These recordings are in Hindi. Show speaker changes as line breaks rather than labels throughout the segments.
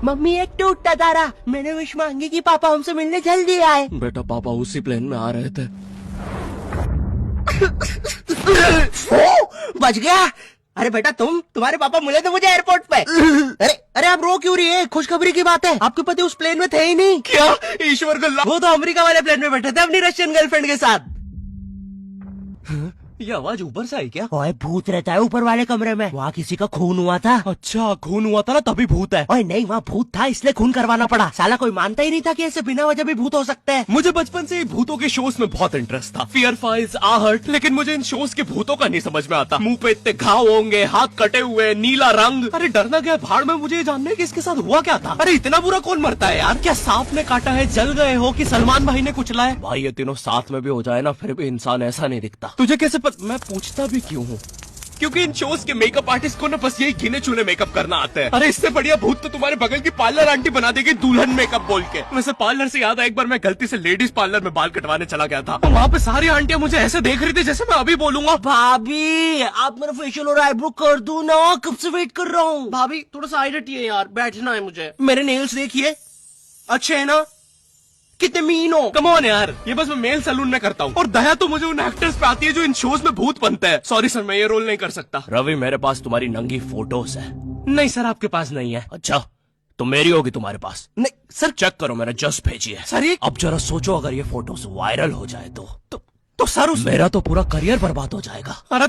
मम्मी एक टूटता तारा, मैंने विश मांगी कि पापा हमसे मिलने जल्दी आए।
बेटा पापा उसी प्लेन में आ रहे थे।
ओ, बच गया। अरे बेटा तुम्हारे पापा मिले थे मुझे एयरपोर्ट पे। अरे अरे आप रो क्यों रही है? खुशखबरी की बात है, आपके पति उस प्लेन में थे ही नहीं।
क्या? ईश्वर को
वो तो अमेरिका वाले प्लेन में बैठे थे अपनी रशियन गर्लफ्रेंड के साथ।
ये आवाज ऊपर से आई क्या?
ओए भूत रहता है ऊपर वाले कमरे में, वहाँ किसी का खून हुआ था।
अच्छा खून हुआ था ना तभी भूत है।
ओए नहीं, वहाँ भूत था इसलिए खून करवाना पड़ा। साला कोई मानता ही नहीं था कि ऐसे बिना वजह भी भूत हो सकते हैं।
मुझे बचपन से ही भूतों के शोज में बहुत इंटरेस्ट था, फियर फाइल्स, आहट, लेकिन मुझे इन शोज के भूतों का नहीं समझ में आता। मुंह पे इतने घाव होंगे, हाथ कटे हुए, नीला रंग। अरे डरना क्या भाड़ में, मुझे ये जानने कि इसके साथ हुआ क्या था। अरे इतना बुरा कौन मरता है यार? क्या सांप ने काटा है, जल गए हो कि सलमान भाई ने कुचला है? भाई ये तीनों साथ में भी हो जाए ना फिर भी इंसान ऐसा नहीं दिखता। तुझे कैसे मैं पूछता भी क्यों हूँ? क्योंकि इन शोज के मेकअप आर्टिस्ट को ना बस यही गिने चुने मेकअप करना आता है। अरे इससे बढ़िया भूत तो तुम्हारे बगल की पार्लर आंटी बना देगी दुल्हन मेकअप बोल के। वैसे पार्लर से याद है, एक बार मैं गलती से लेडीज पार्लर में बाल कटवाने चला गया था, वहाँ पे सारी आंटियां मुझे ऐसे देख रही थी जैसे मैं अभी बोलूंगा
भाभी आप मेरा फेशियल और आईब्रो कर दो ना, कब से वेट कर रहा हूँ।
भाभी थोड़ा सा साइड हटिए यार, बैठना है मुझे।
मेरे नेल्स देखिए, अच्छे है ना? कितने मीन हो।
कम ऑन यार, ये बस मैं मेल सैलून में करता हूँ। और दया तो मुझे उन एक्टर्स पे आती है जो इन शोज में भूत बनते हैं। सॉरी सर, मैं ये रोल नहीं कर सकता। रवि मेरे पास तुम्हारी नंगी फोटोज है। नहीं सर आपके पास नहीं है। अच्छा तो मेरी होगी तुम्हारे पास।
नहीं सर,
चेक करो, मैंने जस्ट भेजी है।
सर ये
अब जरा सोचो, अगर ये फोटोज वायरल हो जाए तो सर मेरा तो पूरा करियर बर्बाद हो जाएगा।
अरे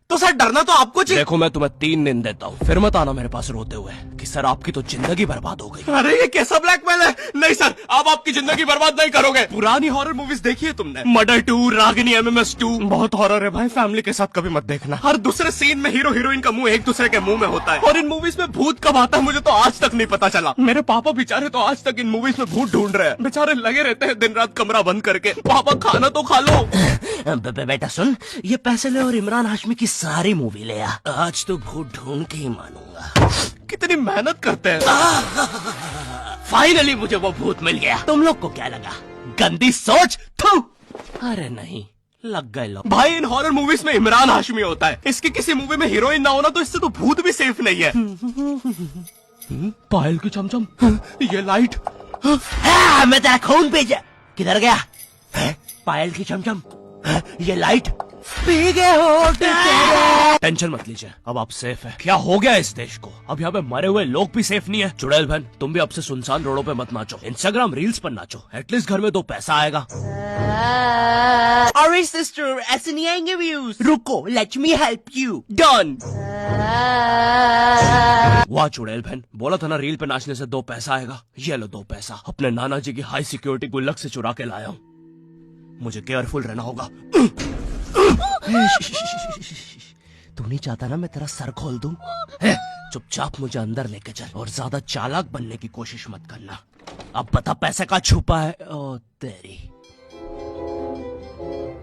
तो सर डरना तो आपको चाहिए।
देखो मैं तुम्हें 3 दिन देता हूँ, फिर मत आना मेरे पास रोते हुए कि सर आपकी तो जिंदगी बर्बाद हो गई।
अरे ये कैसा ब्लैकमेल है? नहीं सर, आप आपकी जिंदगी बर्बाद नहीं करोगे।
पुरानी हॉरर मूवीज देखी है तुमने? मर्डर 2, रागिनी, MMS 2, बहुत हॉरर है भाई, फैमिली के साथ कभी मत देखना। हर दूसरे सीन में हीरो हीरोइन का मुंह एक दूसरे के मुंह में होता है। और इन मूवीज में भूत कब आता है मुझे तो आज तक नहीं पता चला। मेरे पापा बेचारे तो आज तक इन मूवीज में भूत ढूंढ रहे हैं। बेचारे लगे रहते हैं दिन रात कमरा बंद करके। पापा खाना तो खा लो।
बेटा सुन, ये पैसे ले और इमरान हाशमी की सारी मूवी ले आ। आज तो भूत ढूंढ के ही मानूंगा।
कितनी मेहनत करते हैं। फाइनली मुझे वो भूत मिल गया।
तुम लोग को क्या लगा?
गंदी सोच। थू।
अरे नहीं, लग गए लोग।
भाई इन हॉरर मूवीज में इमरान हाशमी होता है, इसकी किसी मूवी में हीरोइन ना होना तो इससे तो भूत भी सेफ नहीं है। पायल की चमचम, ये लाइट।
मैं तेरा खून भेजा। किधर गया? पायल की चमचम, ये लाइट पी गए हो।
टेंशन मत लीजिए, अब आप सेफ है। क्या हो गया इस देश को? अब यहाँ पे मरे हुए लोग भी सेफ नहीं है। चुड़ैल बहन तुम भी अब से सुनसान रोडों पे मत नाचो, इंस्टाग्राम रील्स पर नाचो, एटलीस्ट घर में 2 पैसा आएगा।
अरे सिस्टर, ऐसे नहीं आएंगे व्यूज। रुको, let me help you. Done.
वाह चुड़ैल बहन, बोला था ना रील पे नाचने से 2 पैसा आएगा। ये लो 2 पैसा, अपने नाना जी की हाई सिक्योरिटी गुल्लक से चुरा के लाया हूँ। मुझे केयरफुल रहना होगा।
तू नहीं चाहता ना मैं तेरा सर खोल दूं?
चुपचाप मुझे अंदर लेके चल और ज्यादा चालाक बनने की कोशिश मत करना। अब बता पैसे का छुपा है। ओ तेरी,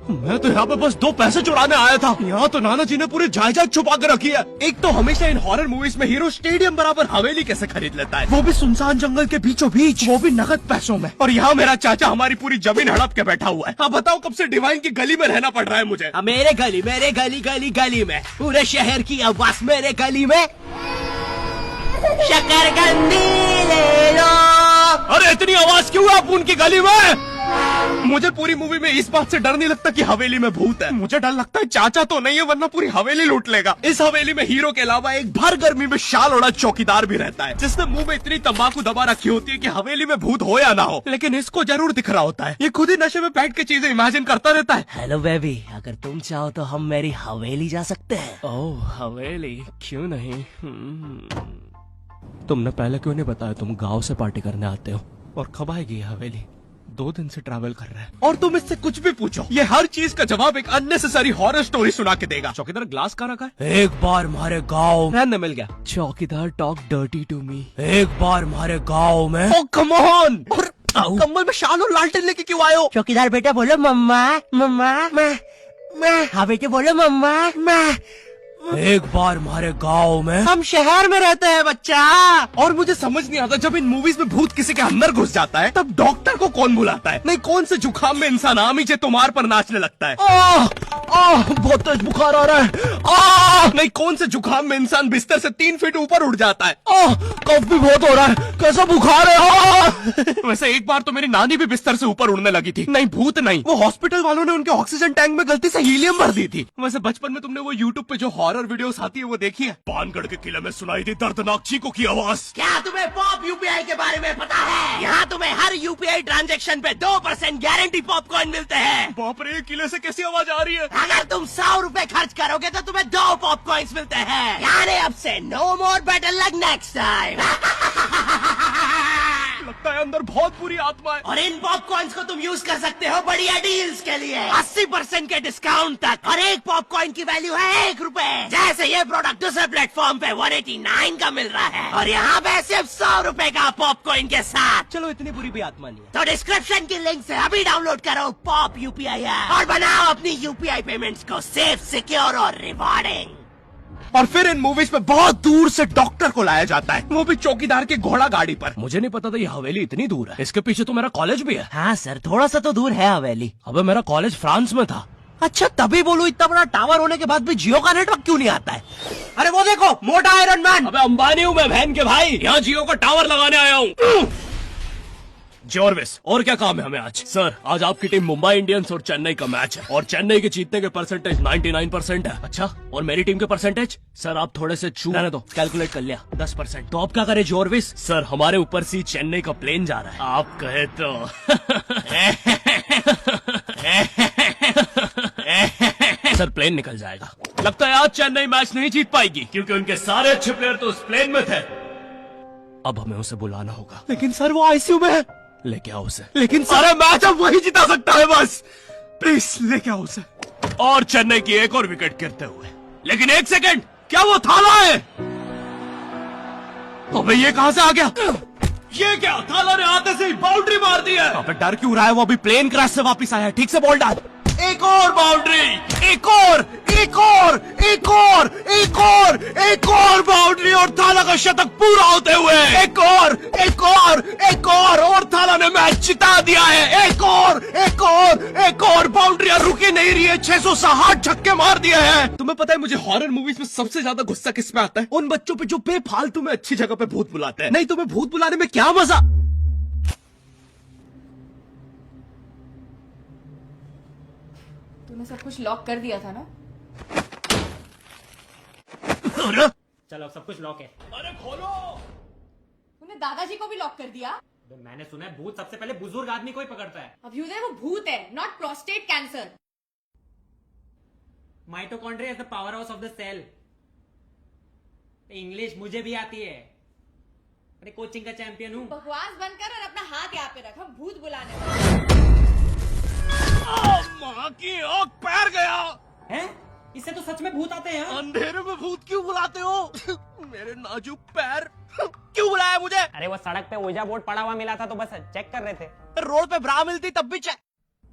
मैं तो यहाँ पे बस 2 पैसे चुराने आया था। यहाँ तो नाना जी ने पूरी जायदाद छुपा कर रखी है। एक तो हमेशा इन हॉरर मूवीज में हीरो स्टेडियम बराबर हवेली कैसे खरीद लेता है, वो भी सुनसान जंगल के बीचों बीच, वो भी नगद पैसों में। और यहाँ मेरा चाचा हमारी पूरी जमीन हड़प के बैठा हुआ है। अब बताओ कब से डिवाइन की गली में रहना पड़ रहा है मुझे।
मेरे गली में पूरे शहर की आवाज मेरे गली में। शकरकंदी ले लो।
अरे इतनी आवाज क्यों है आप उनकी गली में? मुझे पूरी मूवी में इस बात से डर नहीं लगता कि हवेली में भूत है, मुझे डर लगता है चाचा तो नहीं है वरना पूरी हवेली लूट लेगा। इस हवेली में हीरो के अलावा एक भर गर्मी में शाल ओढ़ा चौकीदार भी रहता है, जिसने मुंह में इतनी तंबाकू दबा रखी होती है कि हवेली में भूत हो या ना हो, लेकिन इसको जरूर दिख रहा होता है। ये खुद ही नशे में बैठ के चीजें इमेजिन करता रहता है।
हेलो बेबी, अगर तुम चाहो तो हम मेरी हवेली जा सकते हैं।
ओह हवेली, क्यों नहीं। तुमने पहले क्यों नहीं बताया तुम गांव से पार्टी करने आते हो? और कब आएगी ये हवेली? 2 दिन से ट्रैवल कर रहा है और तुम इससे कुछ भी पूछो, ये हर चीज का जवाब एक अननेसेसरी हॉरर स्टोरी सुना के देगा। चौकीदार ग्लास कहाँ रखा है? एक बार हमारे गाँव रहने मिल गया। चौकीदार टॉक डर्टी टू मी। एक बार हमारे गाँव में। ओह कम ऑन, कम्बल में शाल और लालटेन लेके क्यों आए हो?
चौकीदार बेटा बोलो मम्मा, मम्मा, मैं। हाँ बेटे बोलो मम्मा, मैं।
एक बार हमारे गांव में
हम शहर में रहते हैं बच्चा।
और मुझे समझ नहीं आता, जब इन मूवीज में भूत किसी के अंदर घुस जाता है तब डॉक्टर को कौन बुलाता है? नहीं, कौन से जुकाम में इंसान आमी जे तुम्हार पर नाचने लगता है? बहुत तेज बुखार आ रहा है। नहीं, कौन से जुकाम में इंसान बिस्तर से 3 फीट ऊपर उड़ जाता है? कफ भी बहुत हो रहा है, कैसा बुखार है? वैसे एक बार तो मेरी नानी भी बिस्तर से ऊपर उड़ने लगी थी। नहीं, भूत नहीं, वो हॉस्पिटल वालों ने उनके ऑक्सीजन टैंक में गलती से हीलियम भर दी थी। वैसे बचपन में तुमने वो यूट्यूब पे जो हॉरर वीडियोस आती है वो देखी है? पानगढ़ के किले में सुनाई थी दर्दनाक चीखों की आवाज।
क्या तुम्हें पॉप यूपीआई के बारे में पता है? यहाँ तुम्हें हर यूपीआई ट्रांजैक्शन पे 2% गारंटी पॉपकॉर्न मिलते हैं।
बाप रे, किले से कैसी आवाज आ रही है?
अगर तुम 100 रुपए खर्च करोगे तो तुम्हें 2 पॉपकॉर्न्स मिलते हैं। यानी अब से no more better luck next time.
लगता है अंदर बहुत बुरी आत्मा है।
और इन पॉपकॉर्न्स को तुम यूज कर सकते हो बढ़िया डील्स के लिए, 80% के डिस्काउंट तक। और एक पॉपकॉर्न की वैल्यू है 1 रुपए। जैसे ये प्रोडक्ट दूसरे प्लेटफॉर्म पे 189 का मिल रहा है और यहाँ पे सिर्फ 100 रुपए का पॉपकॉर्न के साथ।
चलो, इतनी बुरी भी आत्मा नहीं है।
तो डिस्क्रिप्शन की लिंक से अभी डाउनलोड करो पॉप यूपीआई ऐप और बनाओ अपनी यूपीआई पेमेंट्स को सेफ, सिक्योर और रिवॉर्डिंग।
और फिर इन मूवीज में बहुत दूर से डॉक्टर को लाया जाता है, वो भी चौकीदार की घोड़ा गाड़ी पर। मुझे नहीं पता था ये हवेली इतनी दूर है। इसके पीछे तो मेरा कॉलेज भी है।
हाँ सर, थोड़ा सा तो दूर है हवेली।
अबे मेरा कॉलेज फ्रांस में था।
अच्छा, तभी बोलो इतना बड़ा टावर होने के बाद भी जियो का नेटवर्क क्यों नहीं आता है? अरे वो देखो, मोटा आयरन मैन।
अबे अंबानी हूँ मैं बहन के भाई, यहाँ जियो का टावर लगाने आया हूँ। जॉर्विस, और क्या काम है हमें आज? सर, आज आपकी टीम मुंबई इंडियंस और चेन्नई का मैच है और चेन्नई के जीतने के परसेंटेज 99% है। अच्छा, और मेरी टीम के परसेंटेज? सर आप थोड़े से रहने दो, कैलकुलेट कर लिया, 10%। तो आप क्या करें जॉर्विस? सर हमारे ऊपर से चेन्नई का प्लेन जा रहा है, आप कहे तो। सर प्लेन निकल जाएगा। लगता है आज चेन्नई मैच नहीं जीत पाएगी क्योंकि उनके सारे अच्छे प्लेयर तो उस प्लेन में थे। अब हमें उसे बुलाना होगा।
लेकिन सर वो आईसीयू में है।
लेके आओ उसे। लेकिन सारा मैच अब वही जिता सकता है, बस प्लीज लेके आओ उसे। और चेन्नई की एक और विकेट गिरते हुए। लेकिन 1 सेकंड, क्या वो थाला है? अबे ये कहां से आ गया? ये क्या, थाला ने आते से ही बाउंड्री मार दी है। अबे डर क्यों रहा है? वो अभी प्लेन क्रैश से वापस आया है। ठीक से बॉल डाल। एक और बाउंड्री, एक और, एक और, एक और, एक और, एक और बाउंड्री और थाला का शतक पूरा होते हुए एक और, एक और, एक और थाला ने मैच जिता दिया है। एक और, एक और, एक और बाउंड्रियां रुकी नहीं रही है। 660 छक्के मार दिए हैं। तुम्हें पता है मुझे हॉरर मूवीज में सबसे ज्यादा गुस्सा किस पे आता है? उन बच्चों पे जो बेफालतू में अच्छी जगह पे भूत बुलाते हैं। नहीं, तुम्हें भूत बुलाने में क्या मजा?
तूने सब कुछ लॉक कर दिया था ना?
चलो, सब कुछ लॉक है।
अरे खोलो।
तूने दादाजी को भी लॉक कर दिया?
मैंने सुना है भूत सबसे पहले बुजुर्ग आदमी को ही पकड़ता है।
अभ्युदय, वो भूत है, not prostate cancer.
Mitochondria is the powerhouse of the cell. English मुझे भी आती है, अरे कोचिंग का चैंपियन हूँ।
बकवास बंद कर और अपना हाथ यहाँ पे रख, हम भूत बुलाने वाले।
माँ की आँख पैर गया
हैं? इससे तो सच में भूत आते हैं।
अंधेरे में भूत क्यों बुलाते हो? मेरे नाजुक पैर। क्यों बुलाया मुझे?
अरे वो सड़क पे ओजा बोर्ड पड़ा हुआ मिला था तो बस चेक कर रहे थे।
रोड पे ब्रा मिलती तब भी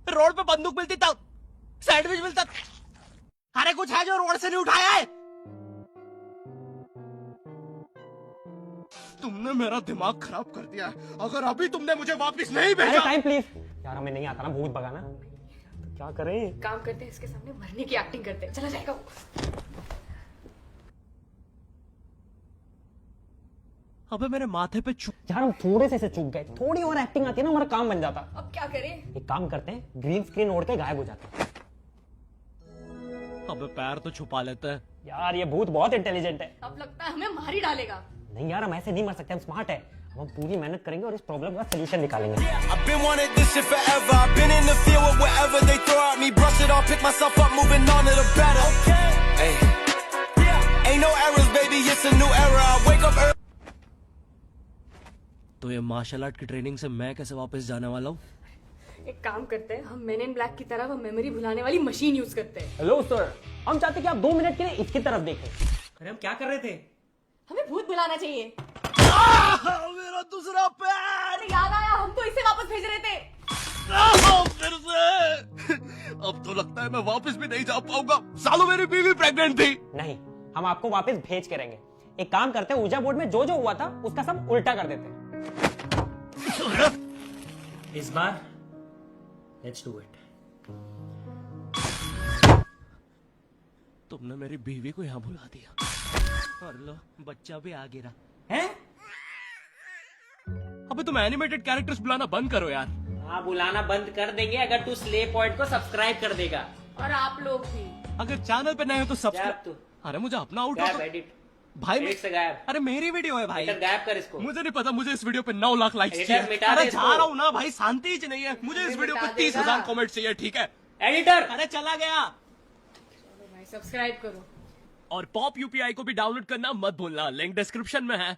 रोड पे बंदूक मिलती तब सैंडविच मिलता। अरे कुछ है जो रोड से नहीं उठाया है?
तुमने मेरा दिमाग खराब कर दिया है। अगर अभी तुमने मुझे वापस नहीं
अरे
भेजा।
टाइम प्लीज यार, हमें नहीं आता ना भूत भगाना, तो क्या करें?
काम करते हैं, इसके सामने मरने की एक्टिंग करते हैं। चला जाएगा वो।
अबे मेरे माथे पे
यार हम थोड़े से चूक गए, थोड़ी और एक्टिंग आती है ना, हमारा काम बन जाता।
अब क्या करें?
एक काम करते हैं, ग्रीन स्क्रीन ओढ़ के गायब हो जाते हैं।
अबे पैर तो छुपा लेते हैं।
यार ये भूत बहुत इंटेलिजेंट है।
अब लगता है हमें मार ही डालेगा।
नहीं यार, हम ऐसे नहीं मर सकते, हम स्मार्ट है। हम पूरी मेहनत करेंगे और इस प्रॉब्लम का सलूशन निकालेंगे।
I've been wanting this shit forever. I've been in the field with whatever they throw at me. Brush it off, pick myself up, moving on to the better. Hey. Ain't no errors, baby, it's a new era. I wake up early.
तो ये मार्शल आर्ट की ट्रेनिंग से मैं कैसे वापस जाने वाला हूँ?
एक काम करते हैं, हम मेन इन ब्लैक की तरह वो मेमोरी भुलाने वाली मशीन यूज करते हैं।
हेलो सर, हम चाहते हैं कि आप 2 मिनट के लिए इसकी तरफ देखें। अरे हम क्या कर रहे थे?
हमें भूत बुलाना चाहिए।
मेरा दूसरा पैर।
अरे याद आया, हम तो इसे वापस भेज रहे थे।
फिर से। अब तो लगता है मैं वापस भी नहीं जा पाऊंगा। सालों मेरी बीवी प्रेग्नेंट थी।
नहीं, हम आपको वापस भेज के रहेंगे। एक काम करते हैं, ऊर्जा बोर्ड में जो जो हुआ था उसका सब उल्टा कर देते हैं।
इस बार लेट्स डू इट।
तुमने मेरी बीवी को यहाँ बुला दिया।
और लो बच्चा भी आ गिरा।
हैं?
अबे तुम एनिमेटेड कैरेक्टर्स बुलाना बंद करो यार।
हाँ, बुलाना बंद कर देंगे अगर तू स्ले पॉइंट को सब्सक्राइब कर देगा।
और आप लोग भी।
अगर चैनल पे नए हो तो
गायब
सब्सक्राइब।
तू,
अरे मुझे अपना आउट
गायब एडिट,
भाई
एडिट से गायब।
अरे मेरी वीडियो है भाई।
एडिटर गायब कर इसको।
मुझे नहीं पता, मुझे इस वीडियो पे 9 लाख लाइक्स
एडिटर
चाहिए।
मिटा
अरे
दे
जा
इसको।
रहा हूँ ना भाई, शांति ही नहीं है। मुझे इस वीडियो पे
मिटा
30,000
देगा।
कमेंट चाहिए, ठीक है?
एडिटर
अरे चला गया।
भाई सब्सक्राइब करो।
और पॉप यूपीआई को भी डाउनलोड करना मत भूलना, लिंक डिस्क्रिप्शन में है।